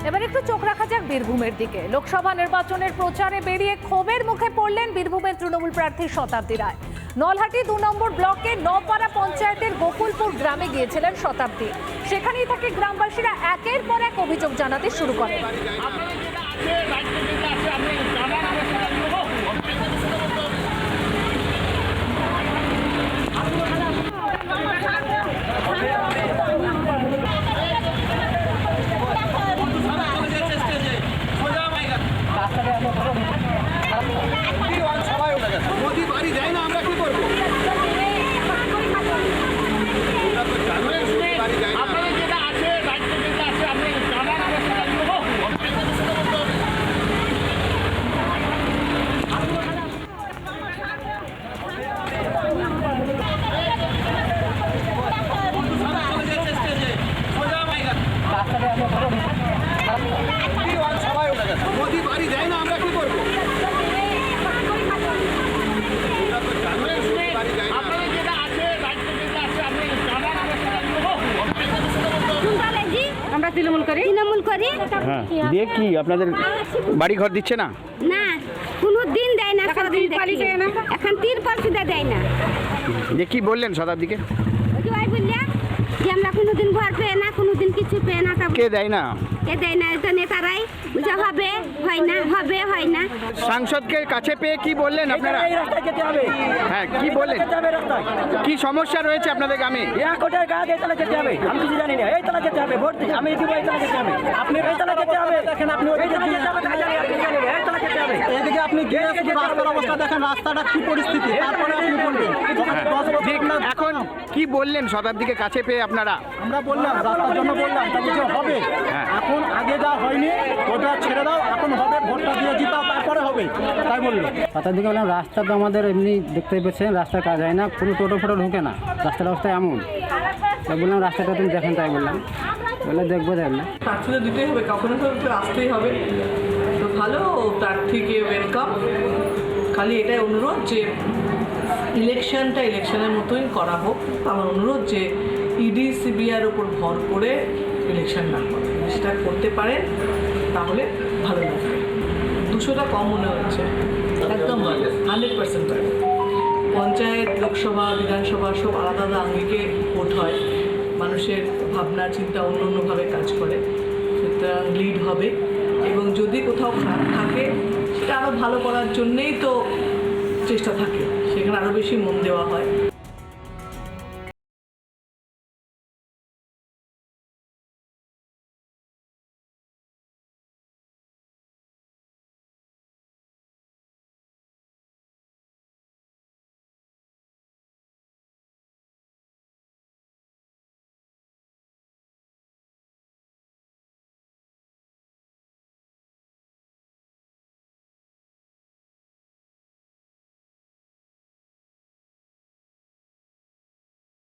এবার একটু চোখ রাখা যাক বীরভূমের দিকে। লোকসভা নির্বাচনের প্রচারে বেরিয়ে ক্ষোভের মুখে পড়লেন বীরভূমের তৃণমূল প্রার্থী শতাব্দী রায়। নলহাটি 2 নম্বর ব্লকে নপাড়া পঞ্চায়েতের গোকুলপুর গ্রামে গিয়েছিলেন শতাব্দী। সেখানেই থেকে গ্রামবাসীরা একের পর এক অভিযোগ জানাতে শুরু করেন। মোদি বাড়ি যায় না, আমরা কি করবো? বাড়ি যায় না। মোদি বাড়ি যায় না, আমরা কি করবো? আমরা তৃণমূল করি। হ্যাঁ, দিয়ে কি আপনাদের বাড়ি ঘর দিচ্ছে না? না, কোনো দিন দেয় না, এখন তিরপল সুদ্ধা দেয় না। দিয়ে কি বললেন শতাব্দীকে? ওই বললে যে আমরা কোনোদিন ঘর পেয়ে না, কোনোদিন কিছু পেয়ে না। কে দেয় না? কে দেয় না? এটা নেতারাই যে হবে হয় না, হবে হয় না। সাংসদকে কাছে পেয়ে কি বললেন আপনারা? হ্যাঁ, কি বললেন? কি সমস্যা রয়েছে আপনাদের গ্রামে? আমি কিছু জানি না, এই তলা যেতে হবে, ভোট দিতে আমি দিব, এই তলা যেতে হবে, আপনি এই তলা যেতে হবে, দেখেন আপনি ওই তলা যেতে হবে, না জানি আপনি জানেন, এই তলা যেতে হবে। এদিকে আপনি গিয়ে রাস্তার অবস্থা দেখেন, রাস্তাটা কি পরিস্থিতি, তারপরে আপনি বলবেন। এখন কি বললেন শতাব্দীকে কাছে পেয়ে আপনারা? আমরা বললাম রাস্তার জন্য বললাম, তা কিছু হবে, হ্যাঁ। এখন আগে যা হয়নি ওটা ছেড়ে দাও, এখন হবে, ভোটটা দিয়ে জিতাও, তারপরে হবে, তাই বললো। তার দিকে বললাম রাস্তা তো আমাদের এমনি দেখতেই পাচ্ছেন, রাস্তার কাজ হয় না, কোনো টোটো ফোটো ঢুকে না, রাস্তার অবস্থা এমন। তাই বললাম রাস্তাটা তুমি দেখেন, তাই বললাম, বলে দেখবো দেখলাম। প্রার্থীদের দিতেই হবে, কখনো তো আসতেই হবে। তো ভালো প্রার্থীকে ওয়েলকাম। খালি এটাই অনুরোধ যে ইলেকশনটা ইলেকশনের মতোই করা হোক। আমার অনুরোধ যে ইডি সিবিআর উপর ভর করে ইলেকশন না করে, সেটা করতে পারেন তাহলে ভালো লাগবে। 200টা কম মনে হচ্ছে, একদম ভালো, 100% ভালো। পঞ্চায়েত, লোকসভা, বিধানসভা সব আলাদা আলাদা আঙ্গিকে ভোট হয়, মানুষের ভাবনা চিন্তা অন্য অন্যভাবে কাজ করে, সুতরাং লিড হবে। এবং যদি কোথাও খারাপ থাকে সেটা আরও ভালো করার জন্যেই তো চেষ্টা থাকে, সেখানে আরও বেশি মন দেওয়া হয়।